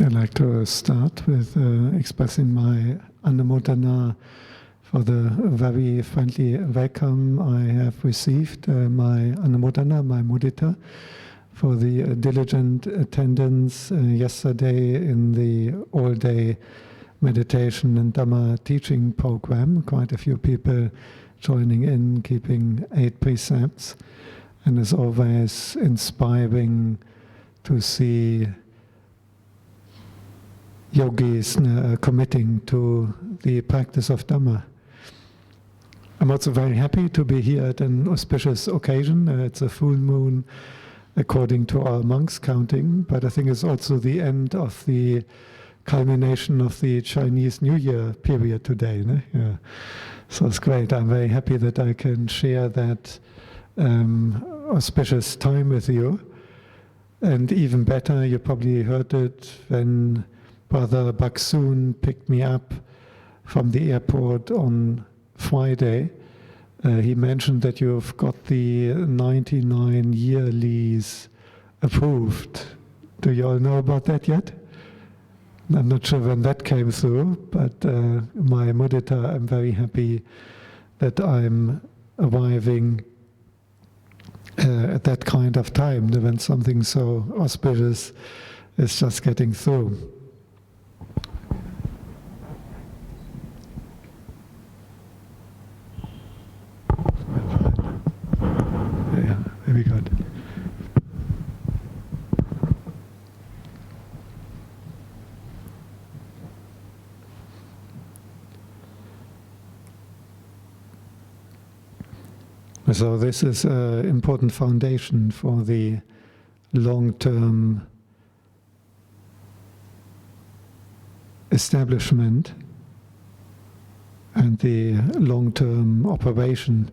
I'd like to start with expressing my anumodana for the very friendly welcome I have received, my anumodana, my mudita, for the diligent attendance yesterday in the all-day meditation and Dhamma teaching program. Quite a few people joining in, keeping 8 precepts, and it's always inspiring to see yogis committing to the practice of Dhamma. I'm also very happy to be here at an auspicious occasion. It's a full moon according to our monks' counting, but I think it's also the end of the culmination of the Chinese New Year period today. No? Yeah. So it's great. I'm very happy that I can share that auspicious time with you. And even better, you probably heard it when Brother Baksoon picked me up from the airport on Friday. He mentioned that you've got the 99-year lease approved. Do you all know about that yet? I'm not sure when that came through, but my mudita, I'm very happy that I'm arriving at that kind of time, when something so auspicious is just getting through. Very good. So this is an important foundation for the long-term establishment and the long-term operation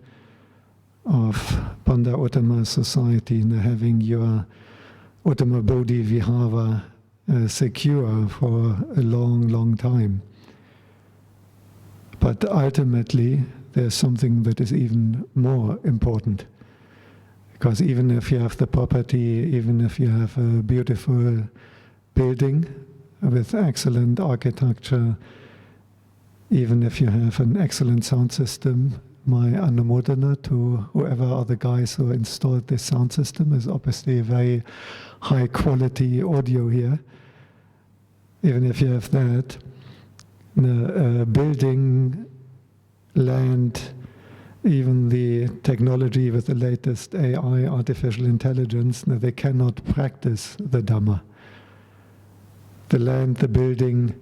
of Bandar Uttama society, having your Uttama Bodhi Vihara secure for a long, long time. But ultimately, there's something that is even more important. Because even if you have the property, even if you have a beautiful building with excellent architecture, even if you have an excellent sound system, my anumodana to whoever are the guys who installed this sound system. Is obviously a very high quality audio here. Even if you have that, building, land, even the technology with the latest AI, artificial intelligence, they cannot practice the Dhamma. The land, the building,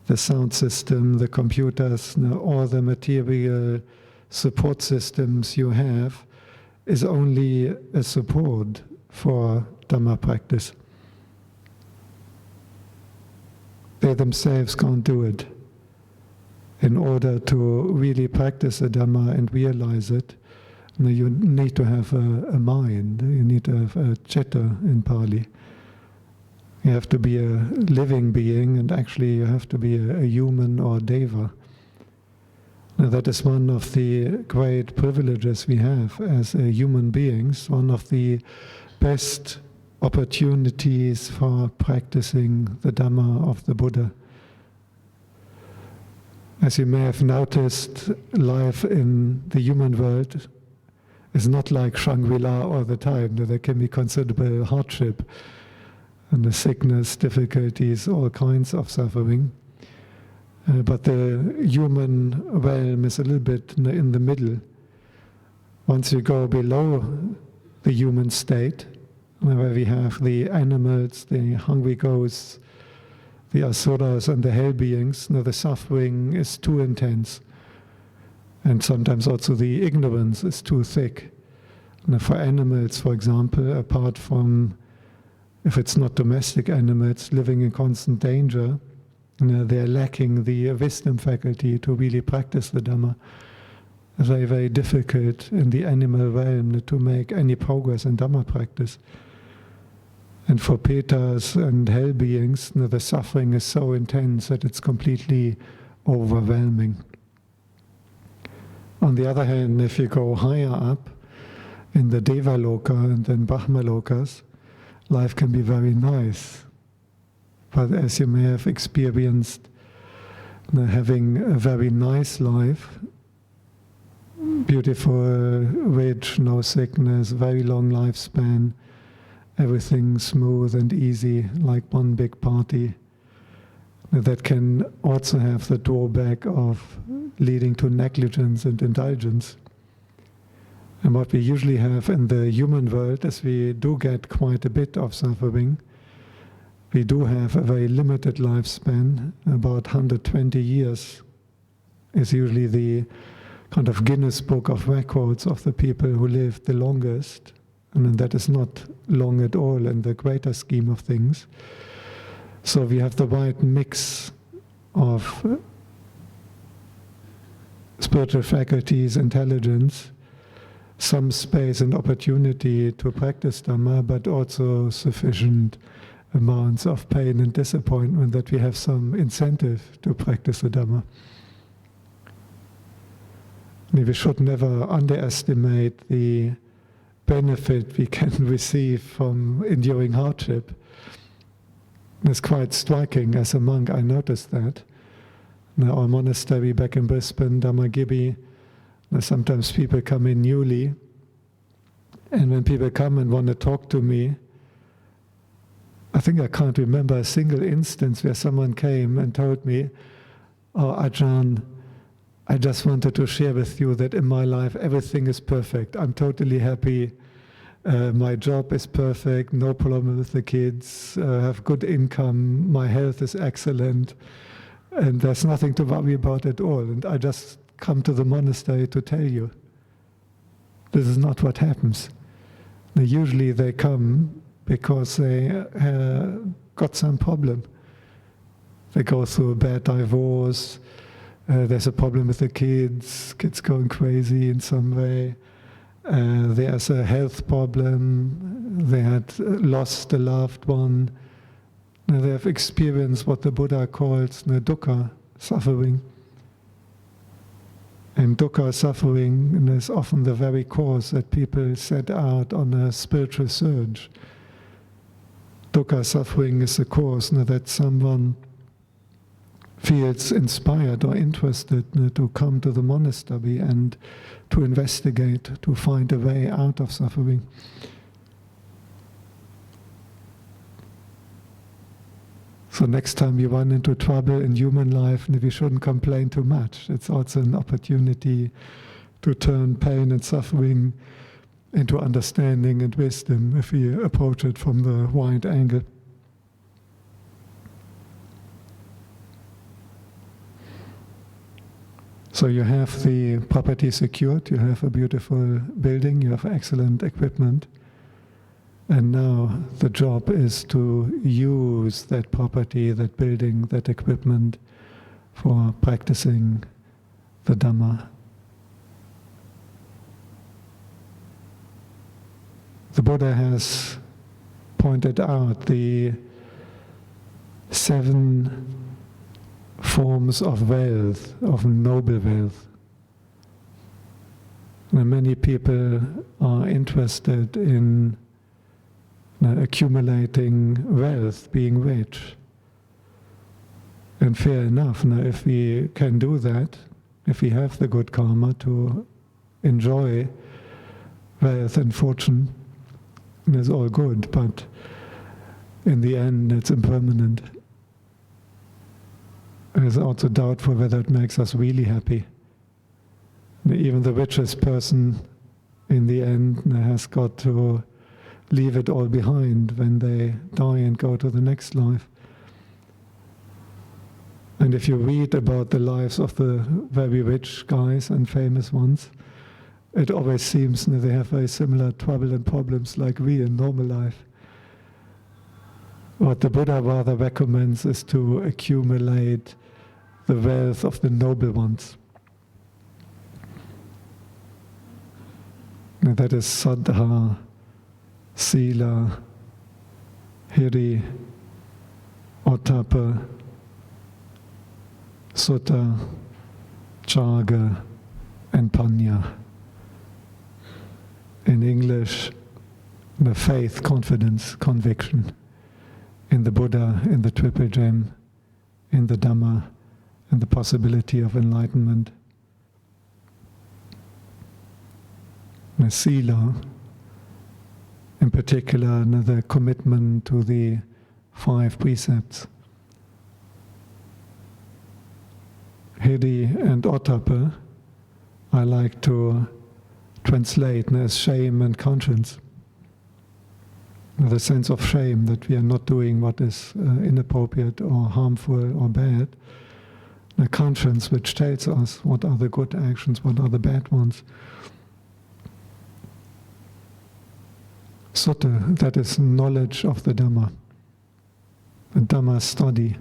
the sound system, the computers, all the material support systems you have is only a support for Dhamma practice. They themselves can't do it. In order to really practice the Dhamma and realize it, you need to have a mind, you need to have a citta in Pali. You have to be a living being, and actually you have to be a human or deva. Now, that is one of the great privileges we have as human beings, one of the best opportunities for practicing the Dhamma of the Buddha. As you may have noticed, life in the human world is not like Shangri-La all the time. There can be considerable hardship, and the sickness, difficulties, all kinds of suffering. But the human realm is a little bit in the middle. Once you go below the human state, where we have the animals, the hungry ghosts, the asuras and the hell beings, the suffering is too intense. And sometimes also the ignorance is too thick. For animals, for example, apart from, if it's not domestic animals, living in constant danger, they're lacking the wisdom faculty to really practice the Dhamma. It's very, very difficult in the animal realm to make any progress in Dhamma practice. And for Petas and hell beings, the suffering is so intense that it's completely overwhelming. On the other hand, if you go higher up, in the Devaloka and then Brahmalokas, life can be very nice. But as you may have experienced, having a very nice life, beautiful, rich, no sickness, very long lifespan, everything smooth and easy, like one big party, that can also have the drawback of leading to negligence and indulgence. And what we usually have in the human world is we do get quite a bit of suffering. We do have a very limited lifespan. About 120 years is usually the kind of Guinness Book of Records of the people who lived the longest. And that is not long at all in the greater scheme of things. So we have the right mix of spiritual faculties, intelligence, some space and opportunity to practice Dhamma, but also sufficient amounts of pain and disappointment that we have some incentive to practice the Dhamma. We should never underestimate the benefit we can receive from enduring hardship. It's quite striking. As a monk, I noticed that. In our monastery back in Brisbane, Dhammagiri, sometimes people come in newly, and when people come and want to talk to me, I think I can't remember a single instance where someone came and told me, "Oh, Ajahn, I just wanted to share with you that in my life everything is perfect. I'm totally happy. My job is perfect, no problem with the kids, have good income, my health is excellent, and there's nothing to worry about at all. And I just come to the monastery to tell you, this is not what happens." Usually they come because they got some problem. They go through a bad divorce, there's a problem with the kids going crazy in some way, there's a health problem, they had lost a loved one, they have experienced what the Buddha calls dukkha, suffering. And dukkha, suffering, is often the very cause that people set out on a spiritual search. Dukkha, suffering, is the cause that someone feels inspired or interested to come to the monastery and to investigate, to find a way out of suffering. So next time you run into trouble in human life, we shouldn't complain too much. It's also an opportunity to turn pain and suffering into understanding and wisdom if we approach it from the right angle. So you have the property secured, you have a beautiful building, you have excellent equipment, and now the job is to use that property, that building, that equipment for practicing the Dhamma. The Buddha has pointed out the 7 forms of wealth, of noble wealth. Now, many people are interested in accumulating wealth, being rich. And fair enough, if we can do that, if we have the good karma to enjoy wealth and fortune, it's all good, but in the end it's impermanent. It's also doubtful whether it makes us really happy. Even the richest person in the end has got to leave it all behind when they die and go to the next life. And if you read about the lives of the very rich guys and famous ones, it always seems that they have very similar trouble and problems like we in normal life. What the Buddha rather recommends is to accumulate the wealth of the noble ones. And that is saddha, sila, hiri, ottappa, sutta, chaga, and panya. In English, the faith, confidence, conviction. in the Buddha, in the Triple Gem, in the Dhamma, and the possibility of enlightenment. The Sila, in particular, the commitment to the 5 precepts. Hiri and Ottapa, I like to translate as shame and conscience. The sense of shame that we are not doing what is inappropriate or harmful or bad. The conscience which tells us what are the good actions, what are the bad ones. Sutta, that is knowledge of the Dhamma. The Dhamma study.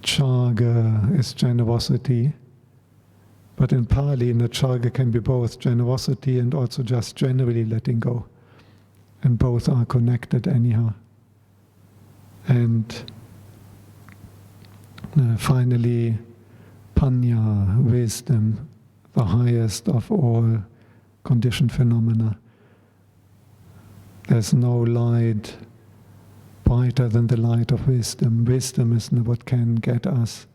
Charga is generosity. But in Pali, the charga can be both generosity and also just generally letting go. And both are connected anyhow. And finally, panya, wisdom, the highest of all conditioned phenomena. There's no light brighter than the light of wisdom. Wisdom is what can get us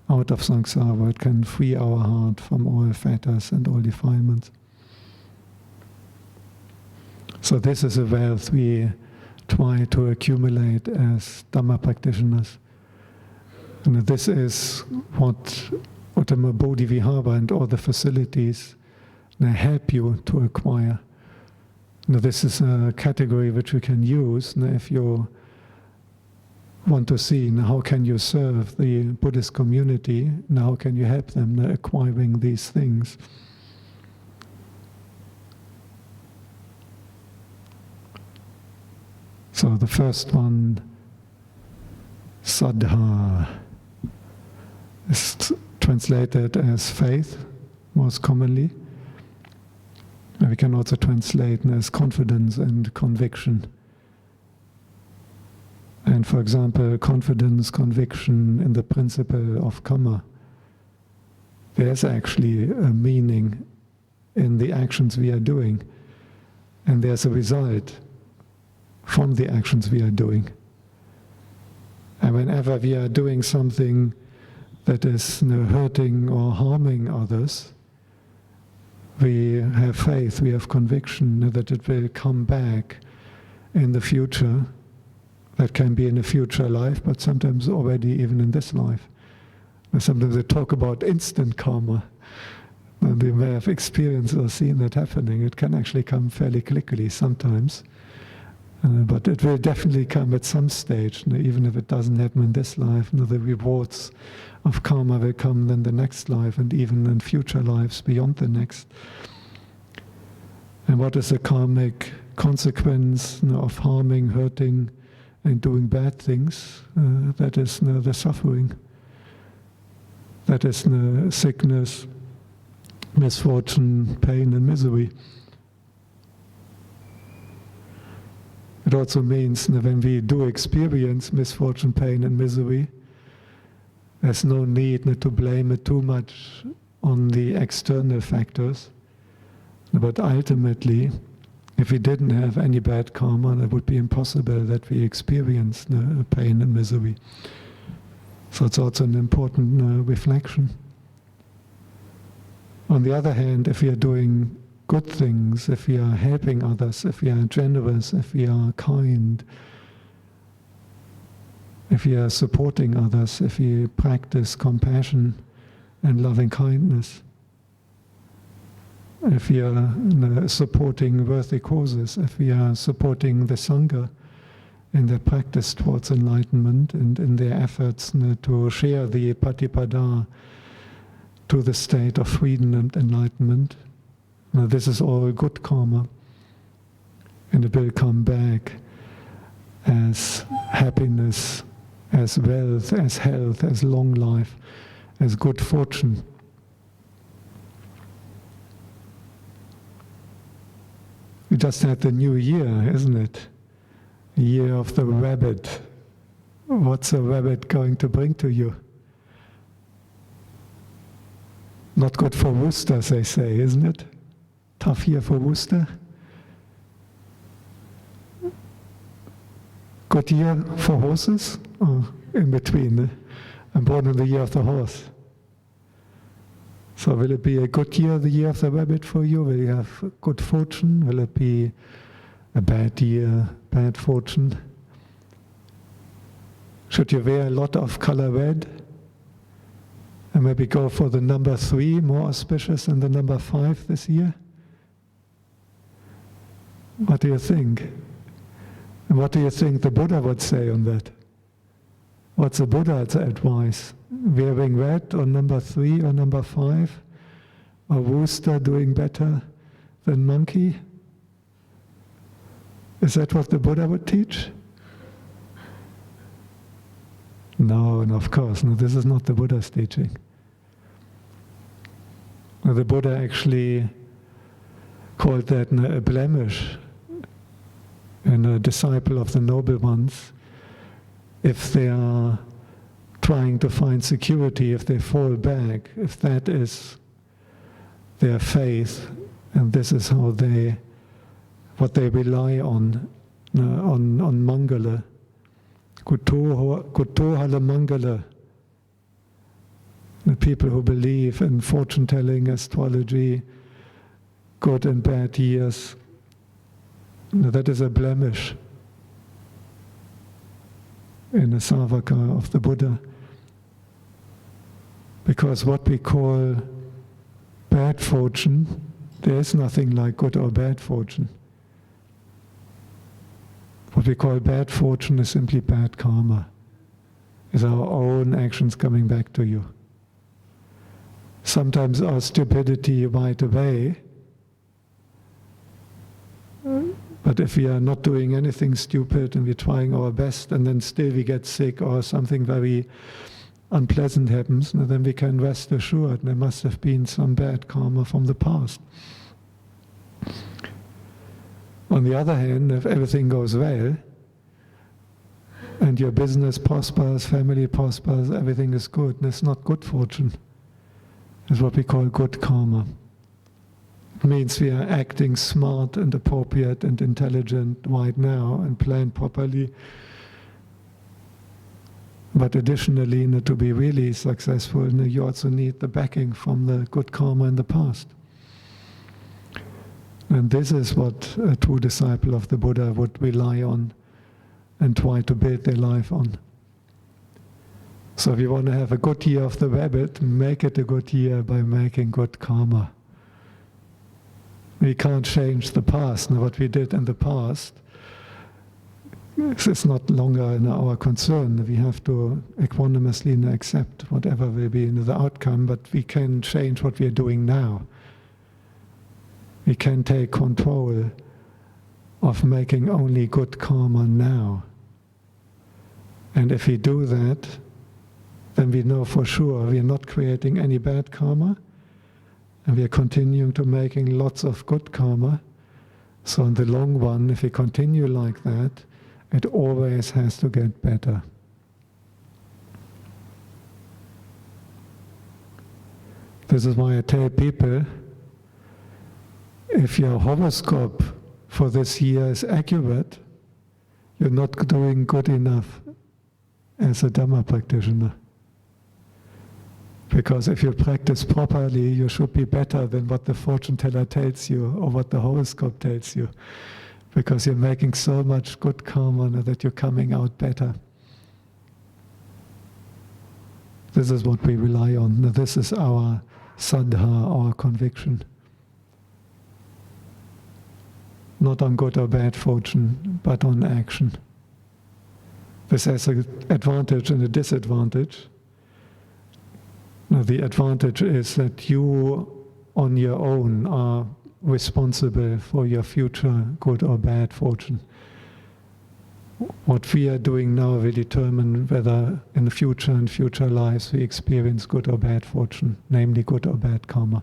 out of samsara, what can free our heart from all fetters and all defilements. So this is a wealth we try to accumulate as Dhamma practitioners. And this is what Uttama Bodhi Vihara and all the facilities help you to acquire. Now, this is a category which we can use if you want to see how can you serve the Buddhist community, how can you help them acquiring these things. So the first one, saddha, is translated as faith, most commonly. And we can also translate as confidence and conviction. And for example, confidence, conviction in the principle of karma. There's actually a meaning in the actions we are doing. And there's a result from the actions we are doing. And whenever we are doing something that is hurting or harming others, we have faith, we have conviction that it will come back in the future. That can be in a future life, but sometimes already even in this life. Sometimes they talk about instant karma. And we may have experienced or seen that happening. It can actually come fairly quickly sometimes. But it will definitely come at some stage, even if it doesn't happen in this life. The rewards of karma will come then the next life and even in future lives beyond the next. And what is the karmic consequence of harming, hurting, and doing bad things? That is the suffering. That is sickness, misfortune, pain, and misery. It also means that when we do experience misfortune, pain, and misery, there's no need to blame it too much on the external factors. But ultimately, if we didn't have any bad karma, it would be impossible that we experience pain and misery. So it's also an important reflection. On the other hand, if we are doing good things, if we are helping others, if we are generous, if we are kind, if we are supporting others, if we practice compassion and loving kindness, if we are supporting worthy causes, if we are supporting the Sangha in their practice towards enlightenment and in their efforts to share the patipada to the state of freedom and enlightenment, this is all good karma, and it will come back as happiness, as wealth, as health, as long life, as good fortune. We just had the new year, isn't it? Year of the rabbit. What's a rabbit going to bring to you? Not good for roosters, they say, isn't it? Tough year for rooster. Good year for horses? Or in between? I'm born in the year of the horse. So will it be a good year, the year of the rabbit for you? Will you have good fortune? Will it be a bad year, bad fortune? Should you wear a lot of color red? And maybe go for the number 3, more auspicious than the number 5 this year? What do you think? And what do you think the Buddha would say on that? What's the Buddha's advice? Wearing red or number 3 or number 5? Or rooster doing better than monkey? Is that what the Buddha would teach? No, of course, no, this is not the Buddha's teaching. The Buddha actually called that a blemish in a disciple of the noble ones. If they are trying to find security, if they fall back, if that is their faith, and this is how what they rely on Mangala, Kutohala Mangala, the people who believe in fortune-telling, astrology, good and bad years, that is a blemish in the Savaka of the Buddha. Because what we call bad fortune, there is nothing like good or bad fortune. What we call bad fortune is simply bad karma. Is our own actions coming back to you. Sometimes our stupidity right away, but if we are not doing anything stupid and we're trying our best and then still we get sick or something very unpleasant happens, then we can rest assured there must have been some bad karma from the past. On the other hand, if everything goes well, and your business prospers, family prospers, everything is good, that's not good fortune. It's what we call good karma. It means we are acting smart and appropriate and intelligent right now and plan properly. But additionally, to be really successful, you also need the backing from the good karma in the past. And this is what a true disciple of the Buddha would rely on and try to build their life on. So if you want to have a good year of the rabbit, make it a good year by making good karma. We can't change the past. Now, what we did in the past is not longer our concern. We have to equanimously accept whatever will be the outcome, but we can change what we are doing now. We can take control of making only good karma now. And if we do that, then we know for sure we are not creating any bad karma, and we are continuing to making lots of good karma. So in the long run, if we continue like that, it always has to get better. This is why I tell people, if your horoscope for this year is accurate, you're not doing good enough as a Dhamma practitioner. Because if you practice properly, you should be better than what the fortune teller tells you or what the horoscope tells you. Because you're making so much good karma that you're coming out better. This is what we rely on. This is our saddha, our conviction. Not on good or bad fortune, but on action. This has an advantage and a disadvantage. Now, the advantage is that you, on your own, are responsible for your future good or bad fortune. What we are doing now will determine whether in the future and future lives we experience good or bad fortune, namely good or bad karma.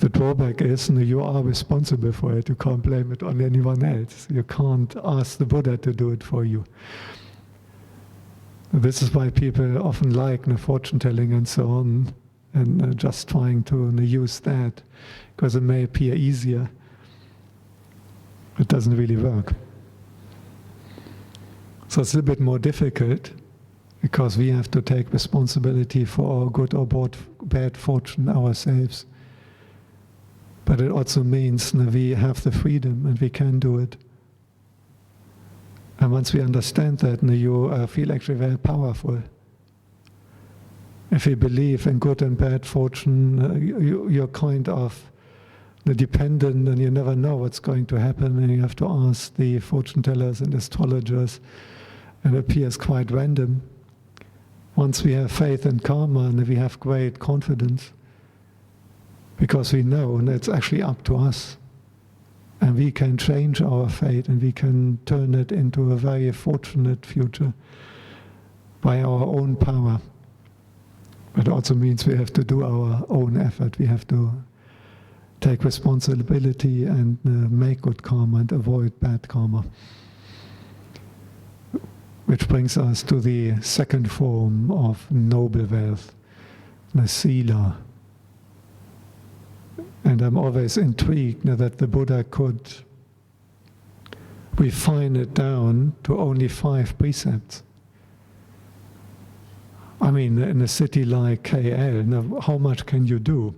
The drawback is you are responsible for it. You can't blame it on anyone else. You can't ask the Buddha to do it for you. This is why people often like fortune telling and so on, and just trying to use that, because it may appear easier. It doesn't really work. So it's a little bit more difficult because we have to take responsibility for our good or bad fortune ourselves. But it also means that we have the freedom and we can do it. And once we understand that, you feel actually very powerful. If you believe in good and bad fortune, you're kind of dependent and you never know what's going to happen, and you have to ask the fortune tellers and astrologers, and it appears quite random. Once we have faith in karma, and we have great confidence, because we know and it's actually up to us. And we can change our fate and we can turn it into a very fortunate future by our own power. But it also means we have to do our own effort. We have to take responsibility and make good karma and avoid bad karma. Which brings us to the second form of noble wealth, the sila. And I'm always intrigued that the Buddha could refine it down to only 5 precepts. I mean, in a city like KL, now how much can you do?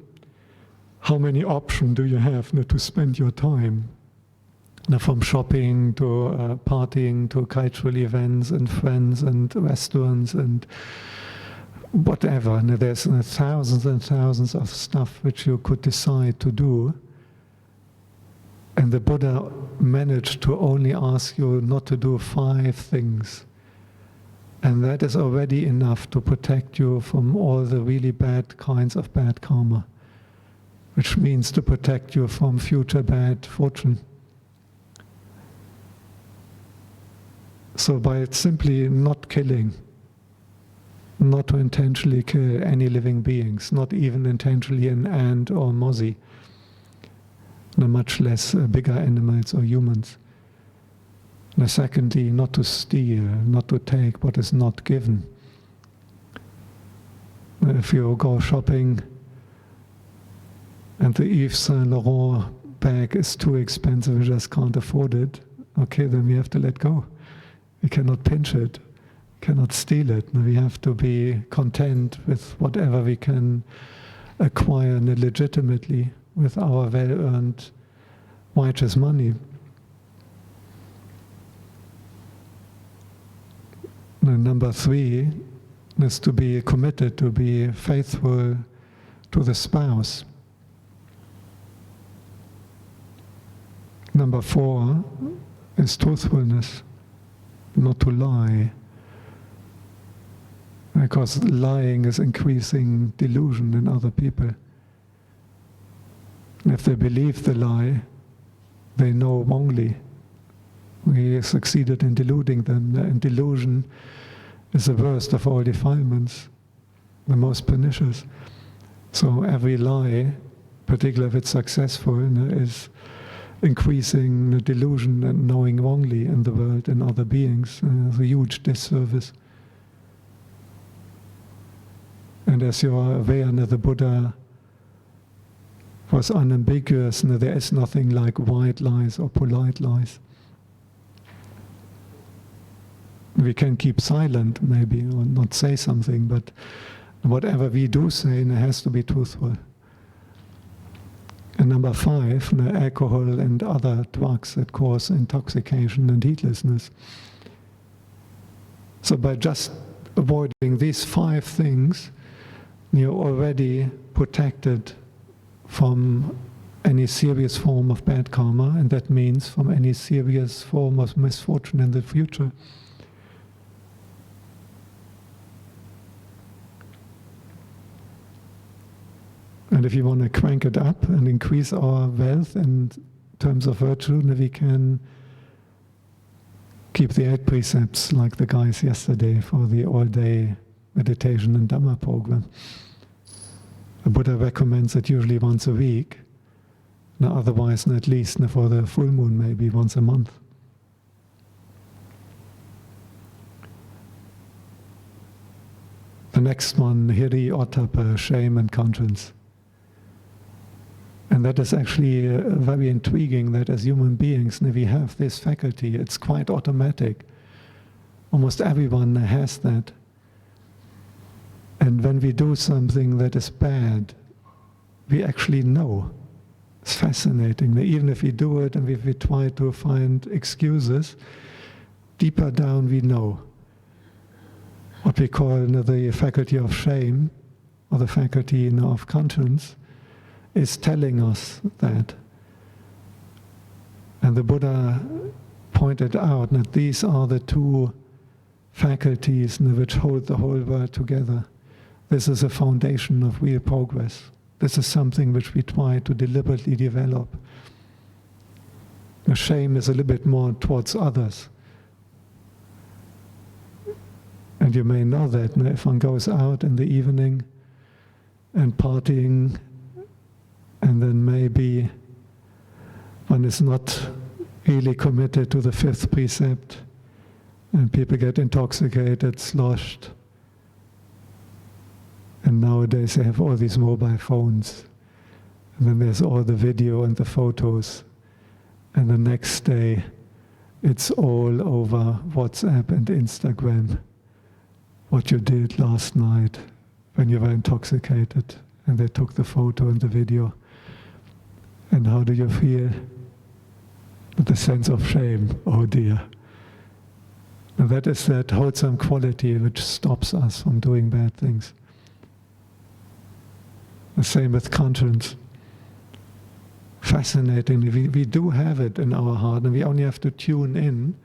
How many options do you have to spend your time? Now, from shopping to partying to cultural events and friends and restaurants and whatever. Now, there's thousands and thousands of stuff which you could decide to do. And the Buddha managed to only ask you not to do 5 things. And that is already enough to protect you from all the really bad kinds of bad karma, which means to protect you from future bad fortune. So by simply not killing, not to intentionally kill any living beings, not even intentionally an ant or mozzie, no, much less bigger animals or humans. Now, secondly, not to steal, not to take what is not given. If you go shopping and the Yves Saint Laurent bag is too expensive, we just can't afford it, okay, then we have to let go. We cannot pinch it, cannot steal it. We have to be content with whatever we can acquire legitimately with our well-earned righteous money. Number 3 is to be committed, to be faithful to the spouse. Number 4 is truthfulness, not to lie. Because lying is increasing delusion in other people. If they believe the lie, they know wrongly. We succeeded in deluding them, and delusion is the worst of all defilements, the most pernicious. So every lie, particularly if it's successful, is increasing the delusion and knowing wrongly in the world and other beings. It's a huge disservice. And as you are aware, the Buddha was unambiguous, there is nothing like white lies or polite lies. We can keep silent maybe, or not say something, but whatever we do say has to be truthful. And number 5, alcohol and other drugs that cause intoxication and heedlessness. So by just avoiding these 5 things, you're already protected from any serious form of bad karma, and that means from any serious form of misfortune in the future. And if you want to crank it up and increase our wealth in terms of virtue, then we can keep the 8 precepts like the guys yesterday for the all-day meditation and Dhamma program. The Buddha recommends it usually once a week, otherwise at least for the full moon maybe once a month. The next one, Hiri Ottapa, shame and conscience. And that is actually very intriguing that as human beings we have this faculty. It's quite automatic. Almost everyone has that. And when we do something that is bad, we actually know. It's fascinating. Even if we do it and if we try to find excuses, deeper down we know. What we call the faculty of shame, or the faculty of conscience, is telling us that. And the Buddha pointed out that these are the two faculties which hold the whole world together. This is a foundation of real progress. This is something which we try to deliberately develop. The shame is a little bit more towards others. And you may know that if one goes out in the evening and partying, and then maybe one is not really committed to the fifth precept, and people get intoxicated, sloshed. And nowadays they have all these mobile phones. And then there's all the video and the photos. And the next day, it's all over WhatsApp and Instagram. What you did last night when you were intoxicated. And they took the photo and the video. And how do you feel? With a sense of shame. Oh dear. And that is that wholesome quality which stops us from doing bad things. The same with conscience. Fascinatingly, we do have it in our heart, and we only have to tune in,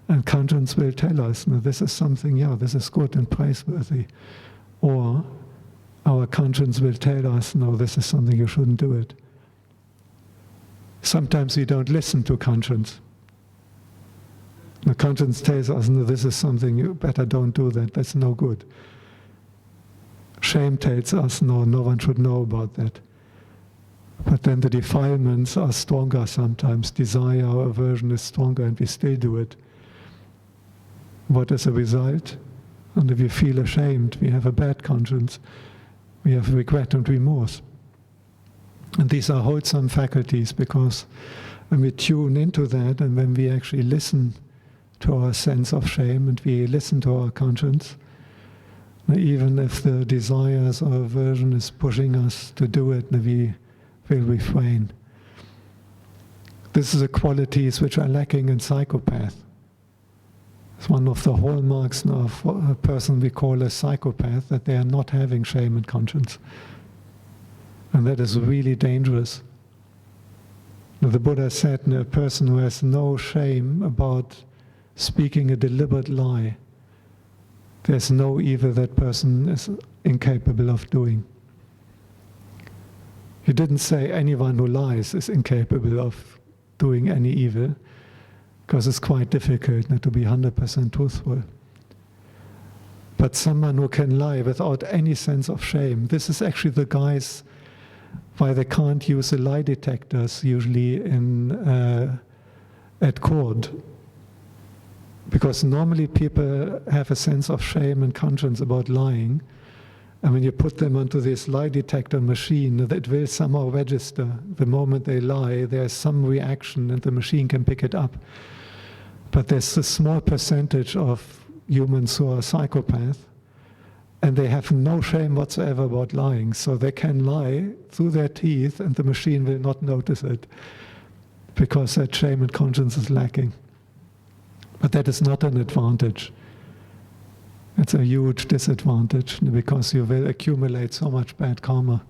and conscience will tell us, no, this is something, this is good and praiseworthy. Or our conscience will tell us, no, this is something, you shouldn't do it. Sometimes we don't listen to conscience. The conscience tells us, no, this is something, you better don't do that, that's no good. Shame tells us, no one should know about that. But then the defilements are stronger sometimes. Desire or aversion is stronger, and we still do it. What is the result? And if we feel ashamed, we have a bad conscience. We have regret and remorse. And these are wholesome faculties, because when we tune into that, and when we actually listen to our sense of shame, and we listen to our conscience, even if the desires or aversion is pushing us to do it, we will refrain. This is the qualities which are lacking in psychopath. It's one of the hallmarks of a person we call a psychopath, that they are not having shame and conscience. And that is really dangerous. The Buddha said, a person who has no shame about speaking a deliberate lie, there's no evil that person is incapable of doing. He didn't say anyone who lies is incapable of doing any evil, because it's quite difficult to be 100% truthful. But someone who can lie without any sense of shame, this is actually the guys why they can't use the lie detectors usually at court. Because normally people have a sense of shame and conscience about lying. And when you put them onto this lie detector machine, it will somehow register. The moment they lie, there's some reaction and the machine can pick it up. But there's a small percentage of humans who are psychopaths, and they have no shame whatsoever about lying. So they can lie through their teeth and the machine will not notice it, because that shame and conscience is lacking. But that is not an advantage. It's a huge disadvantage, because you will accumulate so much bad karma.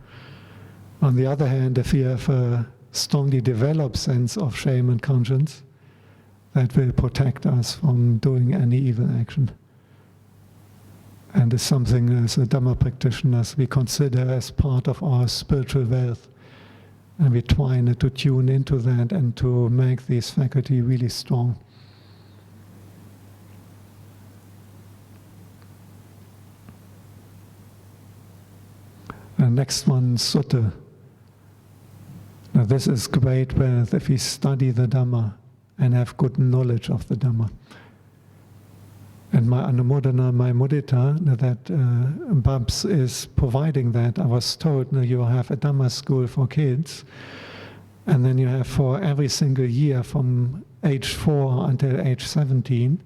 On the other hand, if you have a strongly developed sense of shame and conscience, that will protect us from doing any evil action. And is something as a Dhamma practitioners we consider as part of our spiritual wealth. And we try to tune into that and to make this faculty really strong. And next one, sutta. Now this is great wealth if we study the Dhamma and have good knowledge of the Dhamma. And my Anumodana, my mudita, that Babs is providing that. I was told, you have a Dhamma school for kids, and then you have for every single year from age 4 until age 17,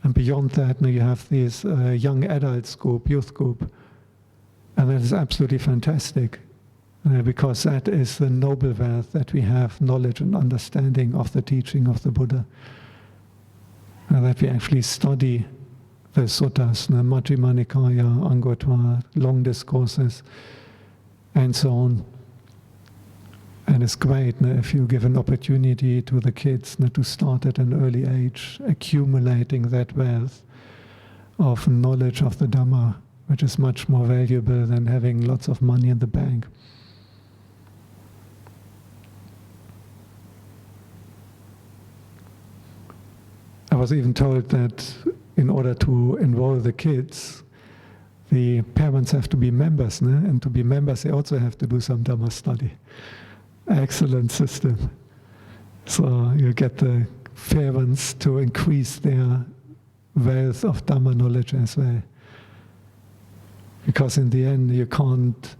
And beyond that, now you have this young adults group, youth group. And that is absolutely fantastic, because that is the noble wealth that we have, knowledge and understanding of the teaching of the Buddha. And that we actually study the suttas, the Majjhima Nikaya, Anguttara, long discourses, and so on. And it's great if you give an opportunity to the kids to start at an early age, accumulating that wealth of knowledge of the Dhamma, which is much more valuable than having lots of money in the bank. I was even told that in order to enroll the kids, the parents have to be members, and to be members they also have to do some Dhamma study. Excellent system. So you get the parents to increase their wealth of Dhamma knowledge as well. Because in the end you can't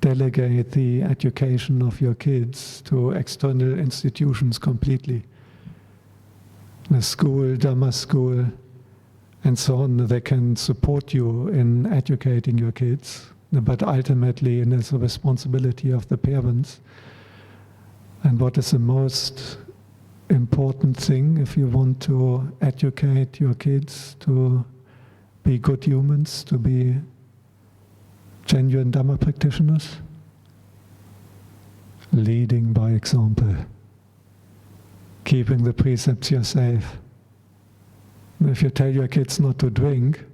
delegate the education of your kids to external institutions completely. The school, Dhamma school, and so on, they can support you in educating your kids, but ultimately it is the responsibility of the parents. And what is the most important thing if you want to educate your kids to be good humans, to be genuine Dhamma practitioners? Leading by example. Keeping the precepts yourself. If you tell your kids not to drink,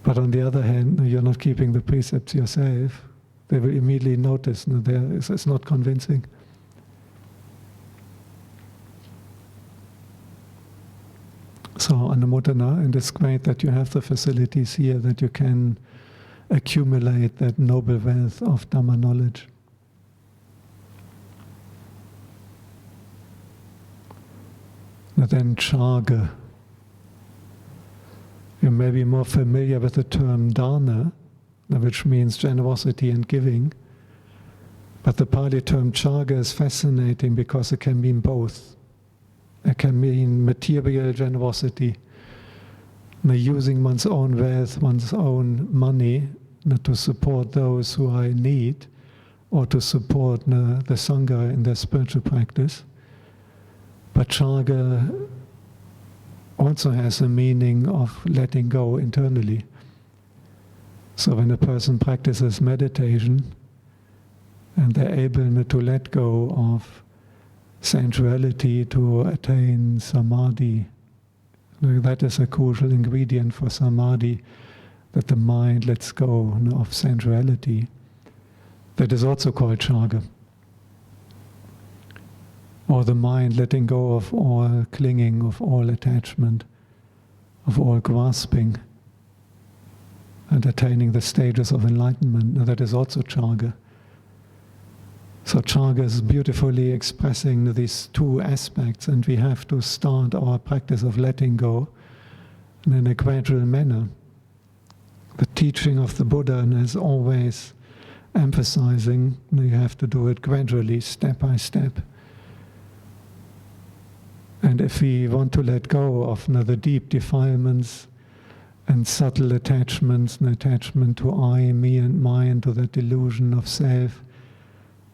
but on the other hand, you're not keeping the precepts yourself, they will immediately notice it's not convincing. So, Anumodana, and it's great that you have the facilities here that you can accumulate that noble wealth of Dhamma knowledge. And then Chaga. You may be more familiar with the term dana, which means generosity and giving. But the Pali term Chaga is fascinating because it can mean both. It can mean material generosity, using one's own wealth, one's own money to support those who are in need, or to support the Sangha in their spiritual practice. But Chaga also has a meaning of letting go internally. So when a person practices meditation and they're able to let go of sensuality to attain samadhi, that is a crucial ingredient for samadhi, that the mind lets go of sensuality. That is also called Chaga. Or the mind letting go of all clinging, of all attachment, of all grasping, and attaining the stages of enlightenment. That is also Chaga. So Chaga is beautifully expressing these two aspects, and we have to start our practice of letting go in a gradual manner. The teaching of the Buddha is always emphasizing you have to do it gradually, step by step. And if we want to let go of the deep defilements and subtle attachments, and attachment to I, me and mine, to the delusion of self,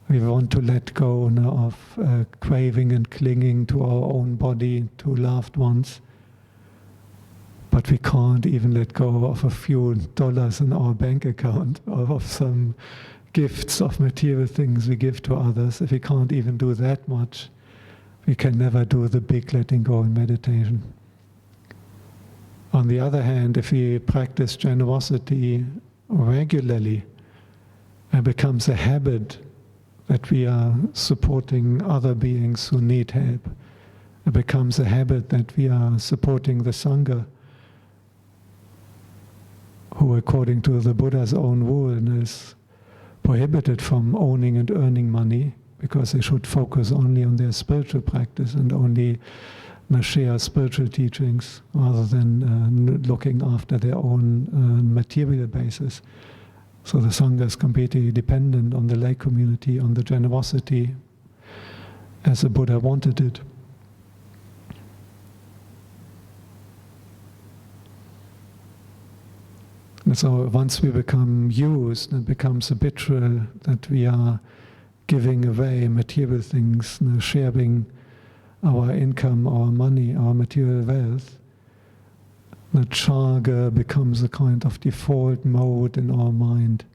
we want to let go of craving and clinging to our own body, to loved ones. But we can't even let go of a few dollars in our bank account, or of some gifts of material things we give to others. If we can't even do that much, we can never do the big letting go in meditation. On the other hand, if we practice generosity regularly, it becomes a habit that we are supporting other beings who need help. It becomes a habit that we are supporting the Sangha, who according to the Buddha's own rule is prohibited from owning and earning money, because they should focus only on their spiritual practice and only share spiritual teachings rather than looking after their own material basis. So the Sangha is completely dependent on the lay community, on the generosity as the Buddha wanted it. And so once we become used, it becomes habitual that we are giving away material things, sharing our income, our money, our material wealth, that chaga becomes a kind of default mode in our mind.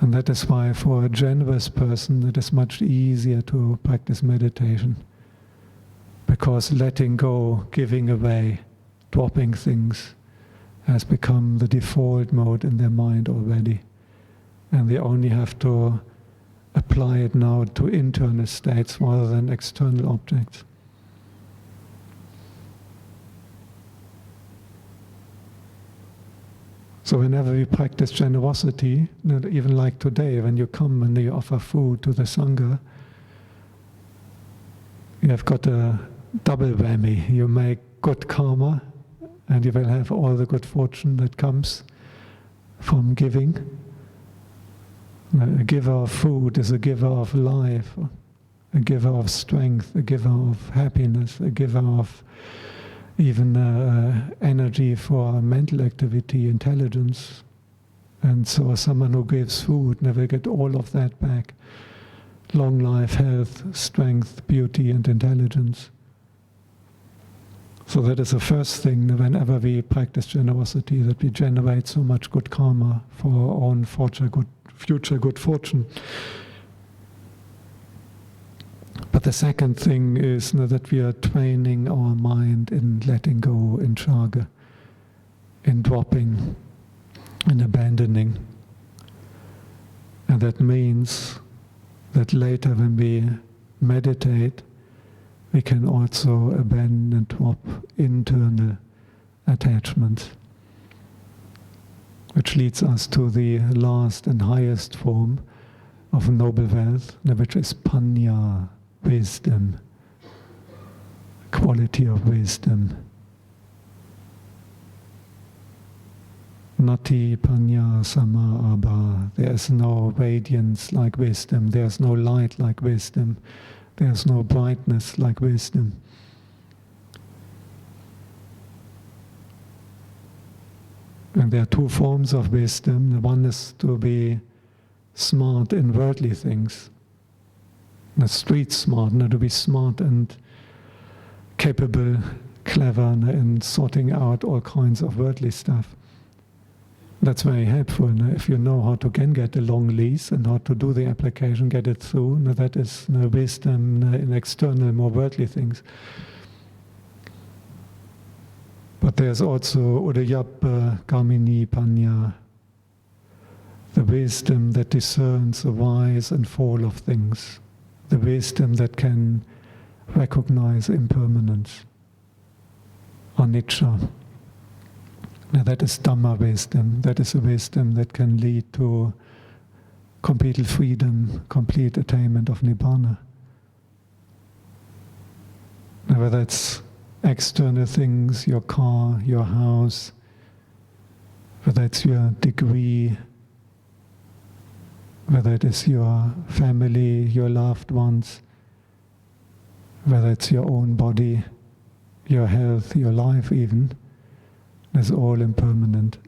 And that is why for a generous person it is much easier to practice meditation. Because letting go, giving away, dropping things has become the default mode in their mind already. And they only have to apply it now to internal states rather than external objects. So whenever we practice generosity, even like today, when you come and you offer food to the Sangha, you have got a double whammy. You make good karma, and you will have all the good fortune that comes from giving. A giver of food is a giver of life, a giver of strength, a giver of happiness, a giver of even energy for mental activity, intelligence. And so someone who gives food never get all of that back. Long life, health, strength, beauty and intelligence. So that is the first thing whenever we practice generosity, that we generate so much good karma for our own future good fortune. But the second thing is that we are training our mind in letting go, in chaga, in dropping, in abandoning. And that means that later when we meditate, we can also abandon and drop internal attachments, which leads us to the last and highest form of noble wealth, which is panya, wisdom, quality of wisdom. Nati panya sama abha. There is no radiance like wisdom. There is no light like wisdom. There is no brightness like wisdom. And there are two forms of wisdom. The one is to be smart in worldly things. The street smart, to be smart and capable, clever in sorting out all kinds of worldly stuff. That's very helpful. If you know how to get a long lease and how to do the application, get it through, that is wisdom in external, more worldly things. But there's also udayappa gamini panya, the wisdom that discerns the rise and fall of things, the wisdom that can recognize impermanence, anicca. Now that is Dhamma wisdom. That is a wisdom that can lead to complete freedom, complete attainment of Nibbana. Now whether it's external things, your car, your house, whether it's your degree, whether it is your family, your loved ones, whether it's your own body, your health, your life even, is all impermanent.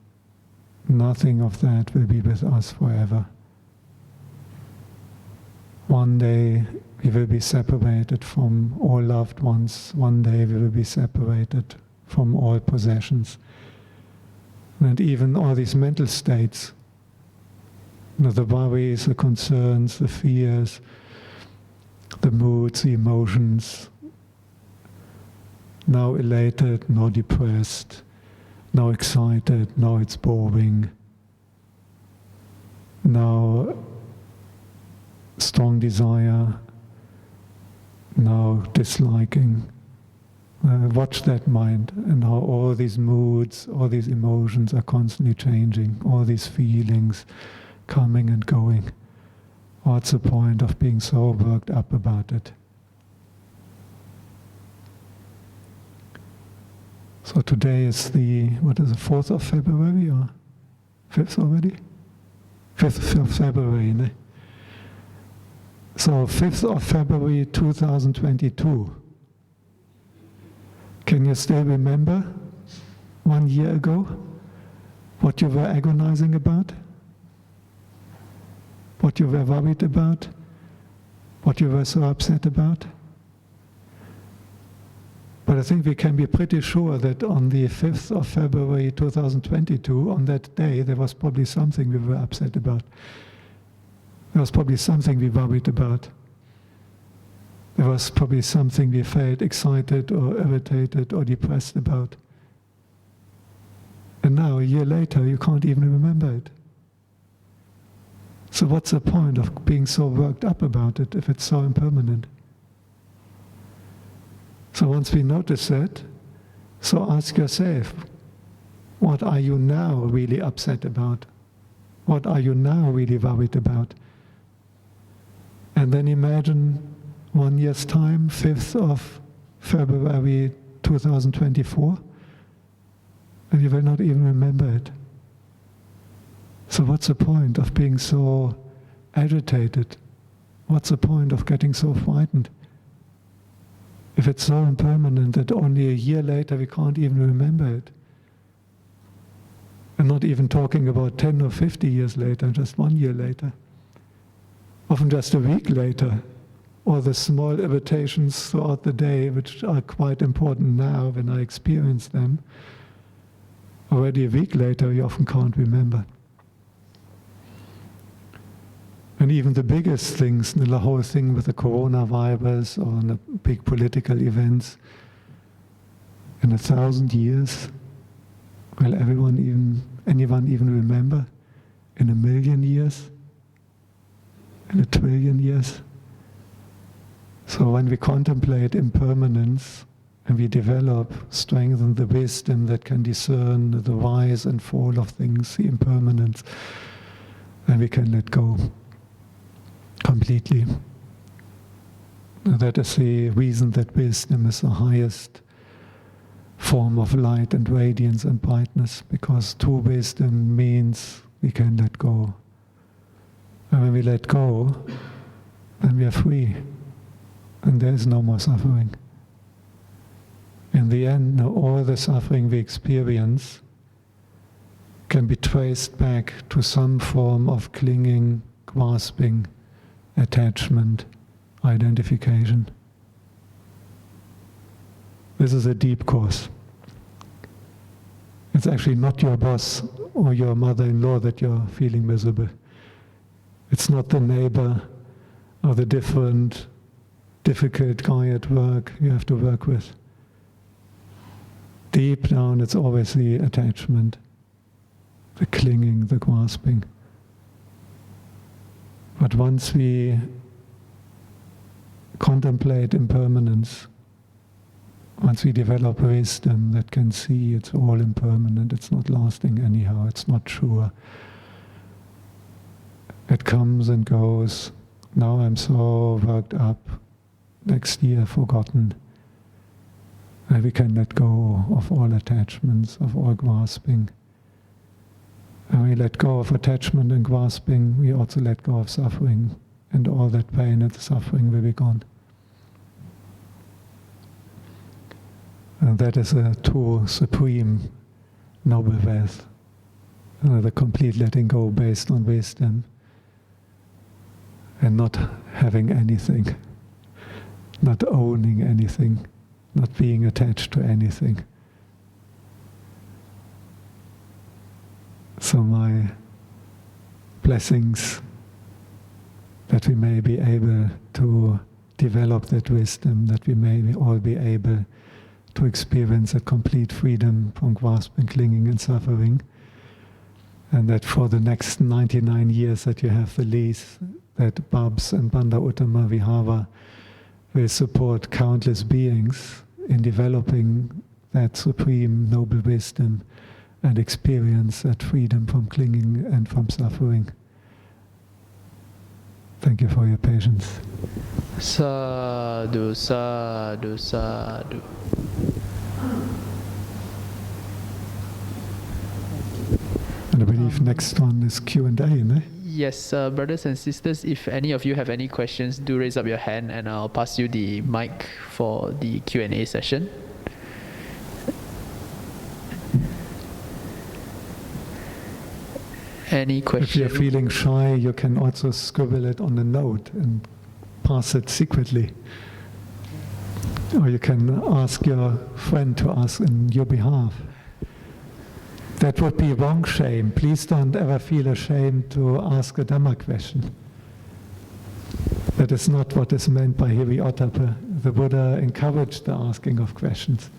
Nothing of that will be with us forever. One day we will be separated from all loved ones. One day we will be separated from all possessions. And even all these mental states, the worries, the concerns, the fears, the moods, the emotions, now elated, now depressed, now excited, now it's boring, now strong desire, now disliking. Watch that mind and how all these moods, all these emotions are constantly changing, all these feelings coming and going. What's the point of being so worked up about it? So today is the, 4th of February or 5th already? 5th of February, ne? So 5th of February 2022. Can you still remember 1 year ago What you were agonizing about? What you were worried about? What you were so upset about? But I think we can be pretty sure that on the 5th of February 2022, on that day, there was probably something we were upset about. There was probably something we worried about. There was probably something we felt excited or irritated or depressed about. And now, a year later, you can't even remember it. So what's the point of being so worked up about it if it's so impermanent? So once we notice that, so ask yourself, what are you now really upset about? What are you now really worried about? And then imagine 1 year's time, 5th of February 2024, and you will not even remember it. So what's the point of being so agitated? What's the point of getting so frightened? If it's so impermanent that only a year later we can't even remember it. And not even talking about 10 or 50 years later, just 1 year later. Often just a week later. Or the small irritations throughout the day, which are quite important now when I experience them. Already a week later, you often can't remember. And even the biggest things, the whole thing with the coronavirus or the big political events, in 1,000 years, will anyone even remember? In 1,000,000 years? In 1,000,000,000,000 years? So when we contemplate impermanence and we develop, strengthen the wisdom that can discern the rise and fall of things, the impermanence, then we can let go completely. That is the reason that wisdom is the highest form of light and radiance and brightness, because true wisdom means we can let go. And when we let go, then we are free, and there is no more suffering. In the end, all the suffering we experience can be traced back to some form of clinging, grasping, attachment, identification. This is a deep course. It's actually not your boss or your mother-in-law that you're feeling miserable. It's not the neighbor or the difficult guy at work you have to work with. Deep down, it's always the attachment, the clinging, the grasping. But once we contemplate impermanence, once we develop wisdom that can see it's all impermanent, it's not lasting anyhow, it's not sure. It comes and goes. Now I'm so worked up, next year forgotten. And we can let go of all attachments, of all grasping. And we let go of attachment and grasping, we also let go of suffering, and all that pain and suffering will be gone. And that is a true, supreme, noble wealth. The complete letting go based on wisdom, and not having anything, not owning anything, not being attached to anything. So my blessings that we may be able to develop that wisdom, that we may all be able to experience a complete freedom from grasping, clinging and suffering, and that for the next 99 years that you have the lease, that Babs and Bandar Uttama Vihara will support countless beings in developing that supreme noble wisdom and experience that freedom from clinging and from suffering. Thank you for your patience. Sadhu, sadhu, sadhu. And I believe next one is Q&A, no? Yes, brothers and sisters, if any of you have any questions, do raise up your hand and I'll pass you the mic for the Q&A session. any If question. you're feeling shy, you can also scribble it on a note and pass it secretly. Or you can ask your friend to ask in your behalf. That would be wrong shame. Please don't ever feel ashamed to ask a Dhamma question. That is not what is meant by Hiri-ottappa. The Buddha encouraged the asking of questions.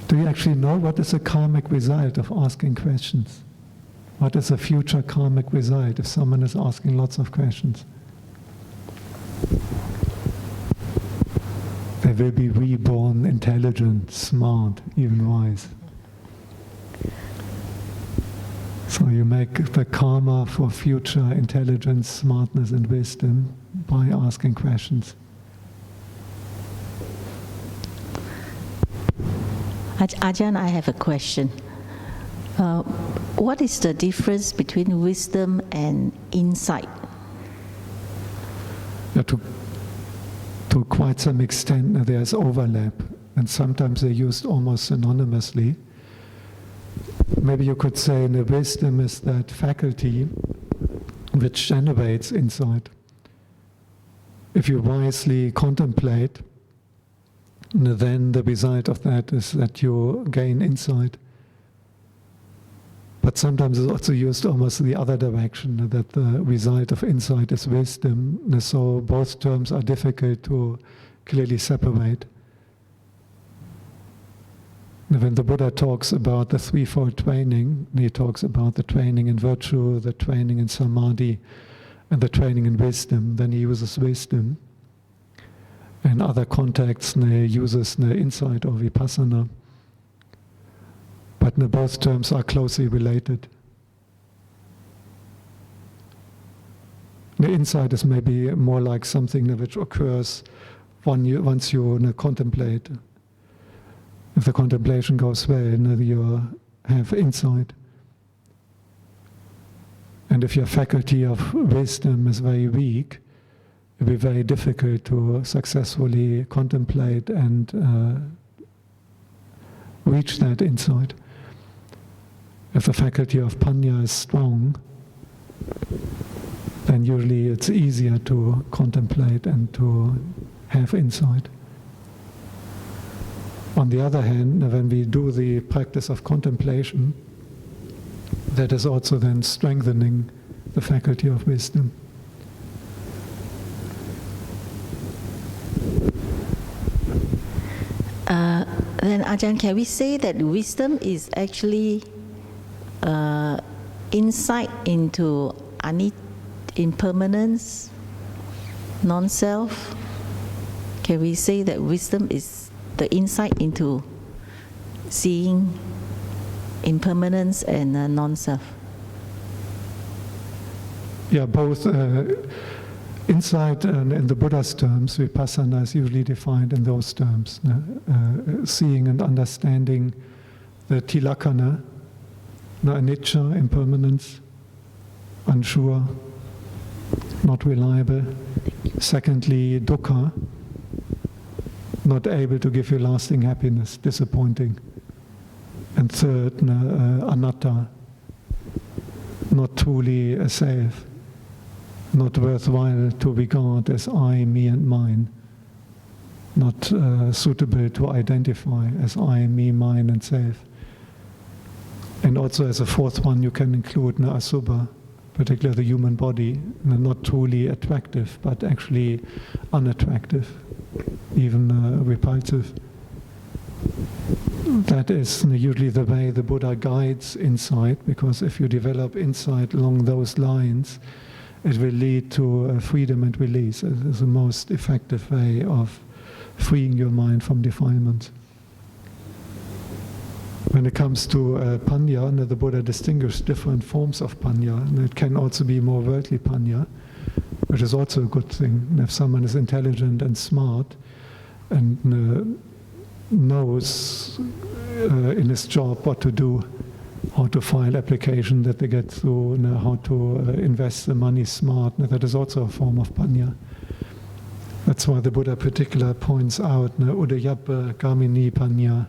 Do you actually know what is the karmic result of asking questions? What is the future karmic result if someone is asking lots of questions? They will be reborn intelligent, smart, even wise. So you make the karma for future intelligence, smartness and wisdom by asking questions. Ajahn, I have a question. What is the difference between wisdom and insight? Yeah, to quite some extent there's overlap, and sometimes they're used almost synonymously. Maybe you could say the wisdom is that faculty which generates insight. If you wisely contemplate, then the result of that is that you gain insight. But sometimes it's also used almost the other direction, that the result of insight is wisdom. So both terms are difficult to clearly separate. When the Buddha talks about the threefold training, he talks about the training in virtue, the training in samadhi, and the training in wisdom. Then he uses wisdom. In other contexts, he uses the insight or vipassana. But both terms are closely related. The insight is maybe more like something which occurs once you contemplate. If the contemplation goes well, you have insight. And if your faculty of wisdom is very weak, it will be very difficult to successfully contemplate and reach that insight. If the faculty of panya is strong, then usually it's easier to contemplate and to have insight. On the other hand, when we do the practice of contemplation, that is also then strengthening the faculty of wisdom. Then Ajahn, can we say that wisdom is actually insight into impermanence, non-self? Can we say that wisdom is the insight into seeing impermanence and non-self? Yeah, both. Insight, in the Buddha's terms, vipassana is usually defined in those terms. Seeing and understanding the tilakkhana, anicca, impermanence, unsure, not reliable. Secondly, dukkha, not able to give you lasting happiness, disappointing. And third, anatta, not truly a self, not worthwhile to regard as I, me and mine, not suitable to identify as I, me, mine and self. And also as a fourth one you can include asubha, particularly the human body, not truly attractive but actually unattractive, even repulsive. That is usually the way the Buddha guides insight, because if you develop insight along those lines, it will lead to freedom and release. It is the most effective way of freeing your mind from defilement. When it comes to panya, the Buddha distinguished different forms of panya, and it can also be more worldly panya, which is also a good thing. And if someone is intelligent and smart and knows in his job what to do, how to file application that they get through, how to invest the money smart, that is also a form of panya. That's why the Buddha particularly points out udayappā gamini panya,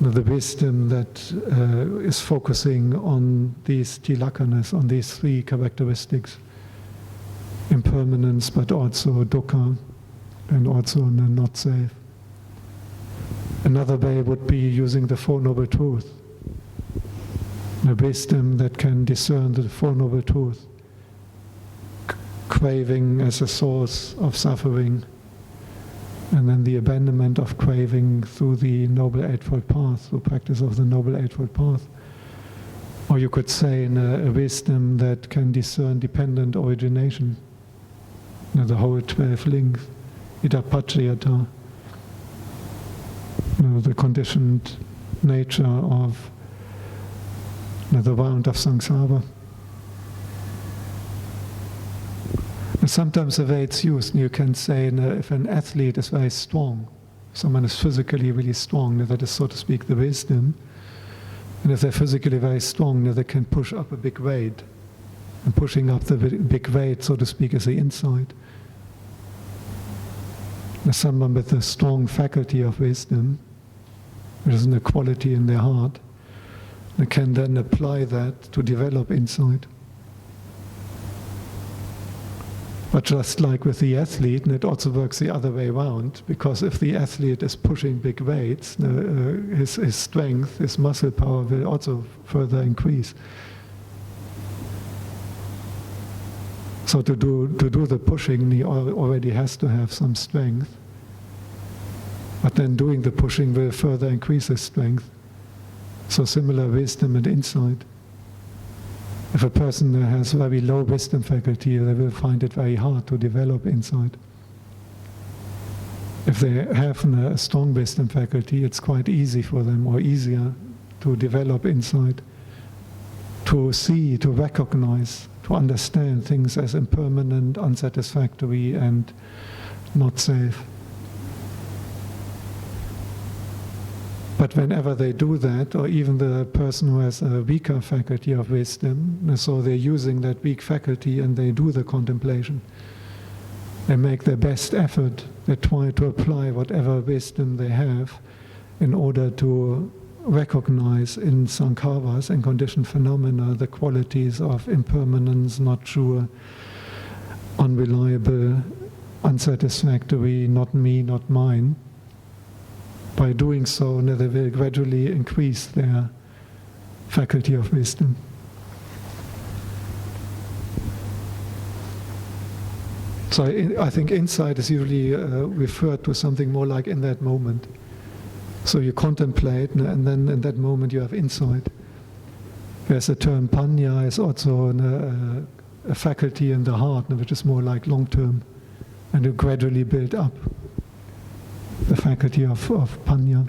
the wisdom that is focusing on these tilakanas, on these three characteristics, impermanence, but also dukkha, and also not safe. Another way would be using the Four Noble Truths, the wisdom that can discern the Four Noble Truths, craving as a source of suffering, and then the abandonment of craving through the Noble Eightfold Path, through practice of the Noble Eightfold Path. Or you could say a wisdom that can discern dependent origination, the whole 12 links, idappaccayata, the conditioned nature of the round of samsara. Sometimes the way it's used, you can say if an athlete is very strong, someone is physically really strong, that is, so to speak, the wisdom. And if they're physically very strong, they can push up a big weight. And pushing up the big weight, so to speak, is the insight. Someone with a strong faculty of wisdom, which is a quality in their heart, they can then apply that to develop insight. But just like with the athlete, and it also works the other way around, because if the athlete is pushing big weights, his strength, his muscle power will also further increase. So to do the pushing, he already has to have some strength. But then doing the pushing will further increase his strength. So similar wisdom and insight. If a person has very low wisdom faculty, they will find it very hard to develop insight. If they have a strong wisdom faculty, it's quite easy for them, or easier, to develop insight, to see, to recognize, to understand things as impermanent, unsatisfactory, and not safe. But whenever they do that, or even the person who has a weaker faculty of wisdom, so they're using that weak faculty and they do the contemplation. They make their best effort, they try to apply whatever wisdom they have in order to recognize in sankharas and conditioned phenomena the qualities of impermanence, not sure, unreliable, unsatisfactory, not me, not mine. By doing so, they will gradually increase their faculty of wisdom. So I think insight is usually referred to something more like in that moment. So you contemplate, and then in that moment you have insight. Whereas the term panya is also a faculty in the heart, which is more like long-term, and you gradually build up the faculty of panya.